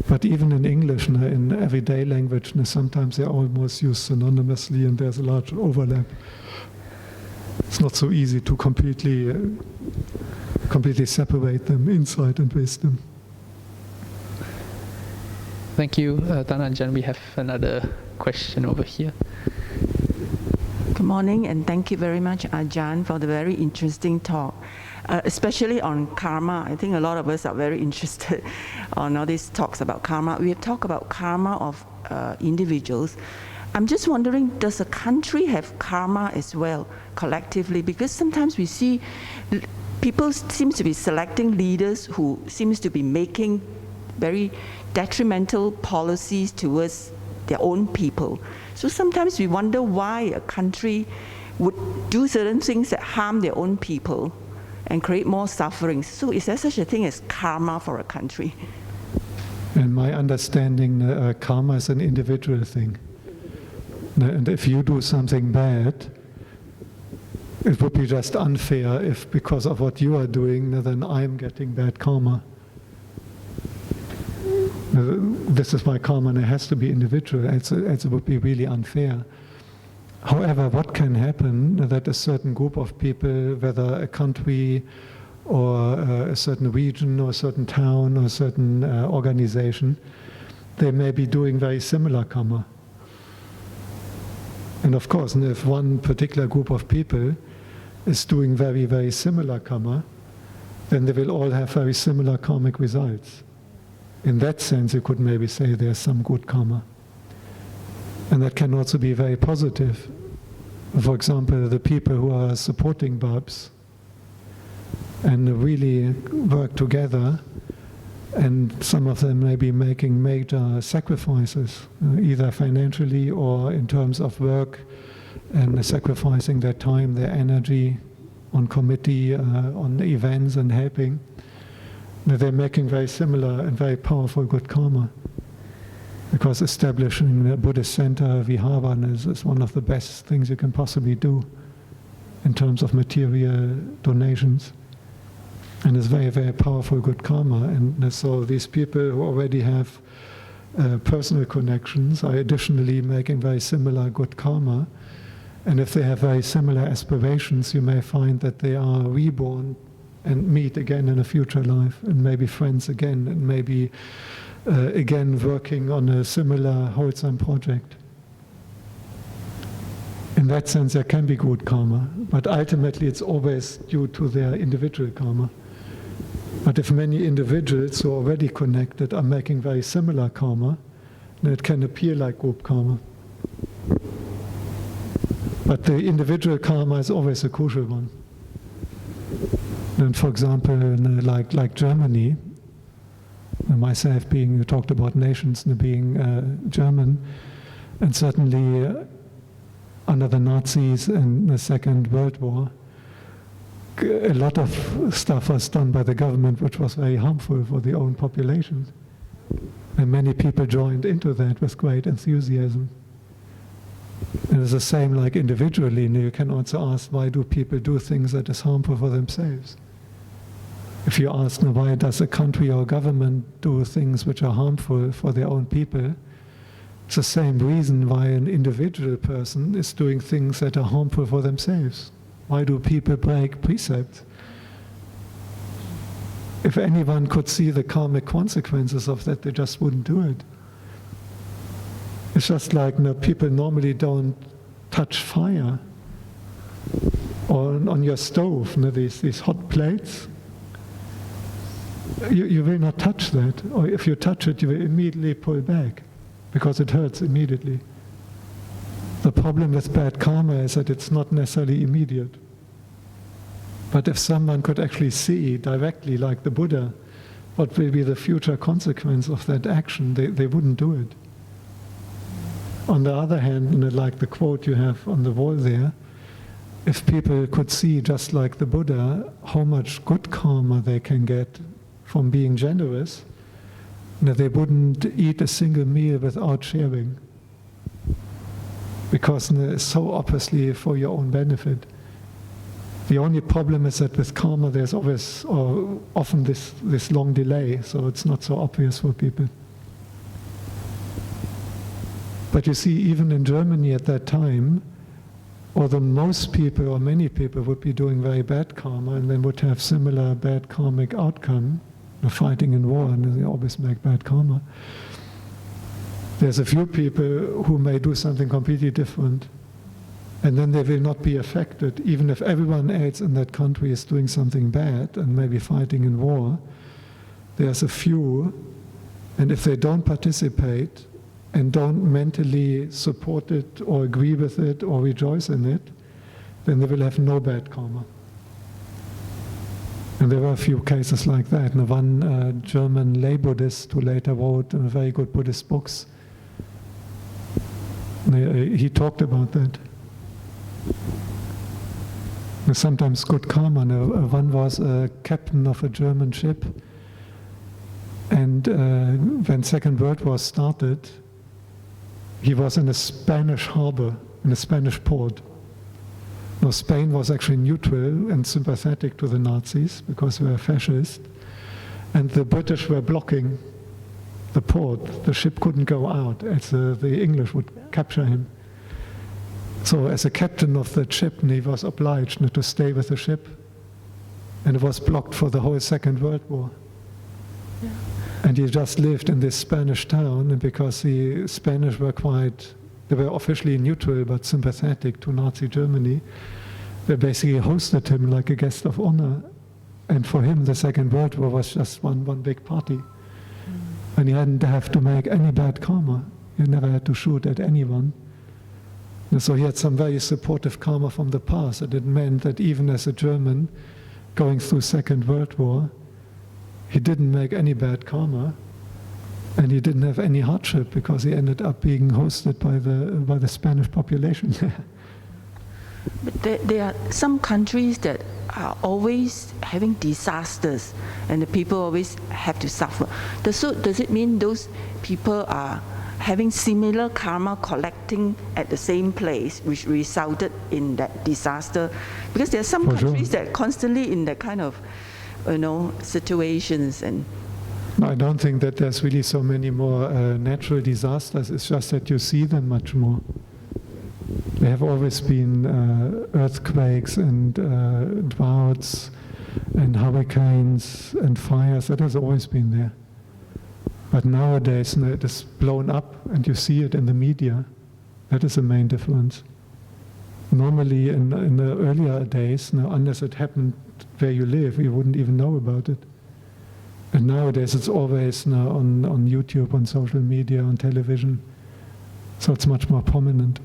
But even in English, in everyday language, sometimes they're almost used synonymously, and there's a large overlap. It's not so easy to completely separate them, insight and wisdom. Thank you, Ajahn. We have another question over here. Good morning, and thank you very much, Ajahn, for the very interesting talk. Especially on karma. I think a lot of us are very interested on all these talks about karma. We have talked about karma of individuals. I'm just wondering, does a country have karma as well, collectively? Because sometimes we see people seem to be selecting leaders who seems to be making very detrimental policies towards their own people. So sometimes we wonder why a country would do certain things that harm their own people and create more suffering. So is there such a thing as karma for a country? In my understanding, karma is an individual thing. And if you do something bad, it would be just unfair if, because of what you are doing, then I'm getting bad karma. This is why karma has to be individual, else it would be really unfair. However, what can happen that a certain group of people, whether a country or a certain region or a certain town or a certain organization, they may be doing very similar karma. And of course, if one particular group of people is doing very, very similar karma, then they will all have very similar karmic results. In that sense, you could maybe say there's some good karma. And that can also be very positive. For example, the people who are supporting Babs and really work together, and some of them may be making major sacrifices, either financially or in terms of work, and sacrificing their time, their energy on committee, on events and helping. They're making very similar and very powerful good karma. Because establishing a Buddhist center, Vihara, is one of the best things you can possibly do in terms of material donations. And it's very, very powerful good karma. And so these people who already have personal connections are additionally making very similar good karma. And if they have very similar aspirations, you may find that they are reborn and meet again in a future life, and maybe friends again, and maybe again working on a similar wholesome project. In that sense, there can be good karma, but ultimately it's always due to their individual karma. But if many individuals who are already connected are making very similar karma, then it can appear like group karma. But the individual karma is always a crucial one. And for example, like Germany, myself being, you talked about nations, being German, and certainly under the Nazis and the Second World War, a lot of stuff was done by the government which was very harmful for the own population. And many people joined into that with great enthusiasm. And it's the same like individually, and you can also ask, why do people do things that is harmful for themselves? If you ask, why does a country or government do things which are harmful for their own people, it's the same reason why an individual person is doing things that are harmful for themselves. Why do people break precepts? If anyone could see the karmic consequences of that, they just wouldn't do it. It's just like people normally don't touch fire. Or on your stove, these hot plates. You will not touch that. Or if you touch it, you will immediately pull back, because it hurts immediately. The problem with bad karma is that it's not necessarily immediate. But if someone could actually see directly, like the Buddha, what will be the future consequence of that action, they wouldn't do it. On the other hand, like the quote you have on the wall there, if people could see, just like the Buddha, how much good karma they can get from being generous, they wouldn't eat a single meal without sharing. Because it's so obviously for your own benefit. The only problem is that with karma there's always, or often this long delay, so it's not so obvious for people. But you see, even in Germany at that time, although most people or many people would be doing very bad karma and then would have similar bad karmic outcome, fighting in war, and they always make bad karma, there's a few people who may do something completely different, and then they will not be affected, even if everyone else in that country is doing something bad and maybe fighting in war. There's a few, and if they don't participate and don't mentally support it or agree with it or rejoice in it, then they will have no bad karma. And there were a few cases like that. And one German lay Buddhist who later wrote very good Buddhist books, he talked about that. Sometimes good karma. One was a captain of a German ship, and when Second World War started, he was in a Spanish harbor, in a Spanish port. Now, Spain was actually neutral and sympathetic to the Nazis because they were fascist, and the British were blocking the port. The ship couldn't go out, as the English would capture him. So as a captain of the ship, he was obliged to stay with the ship, and it was blocked for the whole Second World War. Yeah. And he just lived in this Spanish town, and because the Spanish were they were officially neutral but sympathetic to Nazi Germany, they basically hosted him like a guest of honor. And for him, the Second World War was just one big party. And he hadn't have to make any bad karma. He never had to shoot at anyone. And so he had some very supportive karma from the past. And it meant that even as a German going through Second World War, he didn't make any bad karma. And he didn't have any hardship because he ended up being hosted by the Spanish population there. But there are some countries that are always having disasters and the people always have to suffer. Does it mean those people are having similar karma collecting at the same place which resulted in that disaster? Because there are some countries that are constantly in that kind of situations. And no, I don't think that there's really so many more natural disasters. It's just that you see them much more. There have always been earthquakes and droughts and hurricanes and fires. That has always been there. But nowadays it is blown up and you see it in the media. That is the main difference. Normally in the earlier days, unless it happened where you live, you wouldn't even know about it. And nowadays it's always on YouTube, on social media, on television. So it's much more prominent.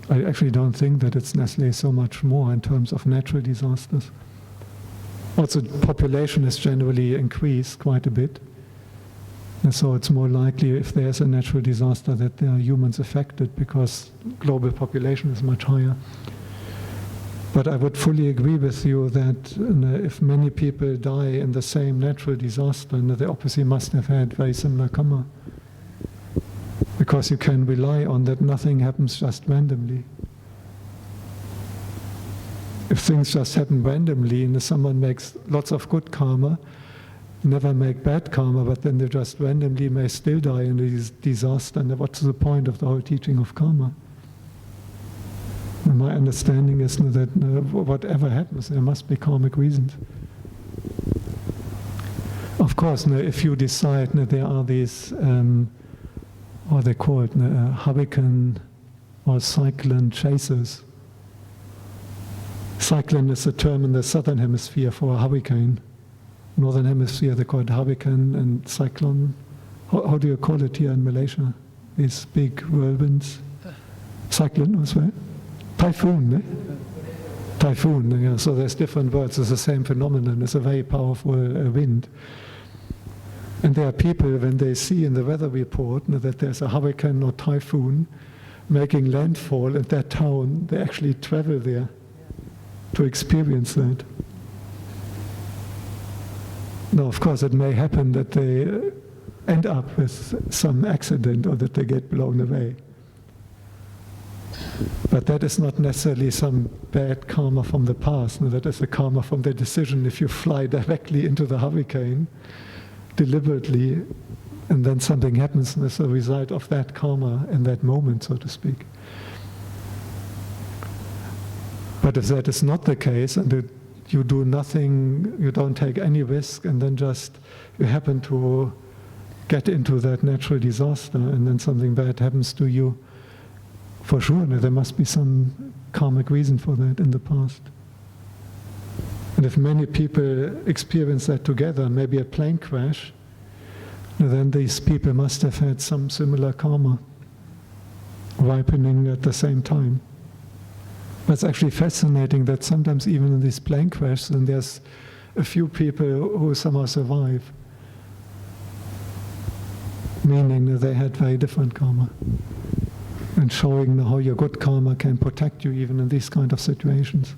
I actually don't think that it's necessarily so much more in terms of natural disasters. Also, population has generally increased quite a bit. And so it's more likely if there's a natural disaster that there are humans affected because global population is much higher. But I would fully agree with you that if many people die in the same natural disaster, they obviously must have had very similar karma. Because you can rely on that nothing happens just randomly. If things just happen randomly and someone makes lots of good karma, never make bad karma, but then they just randomly may still die in a disaster, and what's the point of the whole teaching of karma? And my understanding is that whatever happens, there must be karmic reasons. Of course, if you decide there are these what they call it, hurricane or cyclone chasers. Cyclone is a term in the southern hemisphere for a hurricane. Northern hemisphere they call it hurricane and cyclone. How do you call it here in Malaysia? These big whirlwinds. Cyclone as well? Typhoon, eh? Typhoon, yeah. So there's different words. It's the same phenomenon. It's a very powerful wind. And there are people, when they see in the weather report that there's a hurricane or typhoon making landfall at that town, they actually travel there to experience that. Now, of course, it may happen that they end up with some accident or that they get blown away. But that is not necessarily some bad karma from the past. That is the karma from the decision if you fly directly into the hurricane deliberately, and then something happens as a result of that karma in that moment, so to speak. But if that is not the case, and you do nothing, you don't take any risk, and then just you happen to get into that natural disaster, and then something bad happens to you, for sure there must be some karmic reason for that in the past. And if many people experience that together, maybe a plane crash, then these people must have had some similar karma ripening at the same time. But it's actually fascinating that sometimes even in these plane crashes, then there's a few people who somehow survive, meaning that they had very different karma, and showing how your good karma can protect you even in these kind of situations.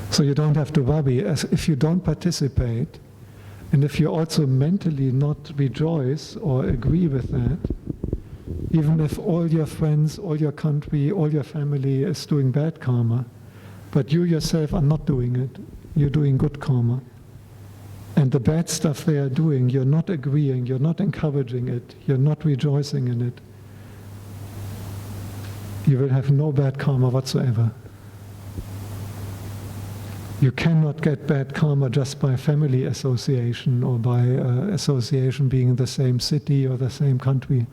So you don't have to worry. As if you don't participate, and if you also mentally not rejoice or agree with that, even if all your friends, all your country, all your family is doing bad karma, but you yourself are not doing it, you're doing good karma. And the bad stuff they are doing, you're not agreeing, you're not encouraging it, you're not rejoicing in it, you will have no bad karma whatsoever. You cannot get bad karma just by family association or by association being in the same city or the same country.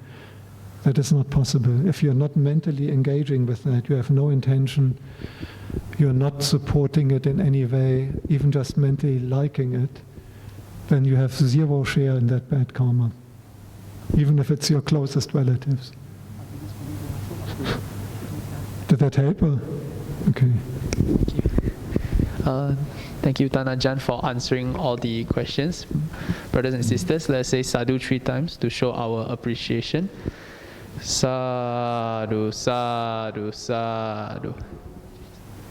That is not possible. If you're not mentally engaging with that, you have no intention, you're not supporting it in any way, even just mentally liking it, then you have zero share in that bad karma, even if it's your closest relatives. Did that help? Okay. Thank you, Tan Ajahn, for answering all the questions. Brothers and sisters, let's say sadhu 3 times to show our appreciation. Sadhu, sadhu, sadhu.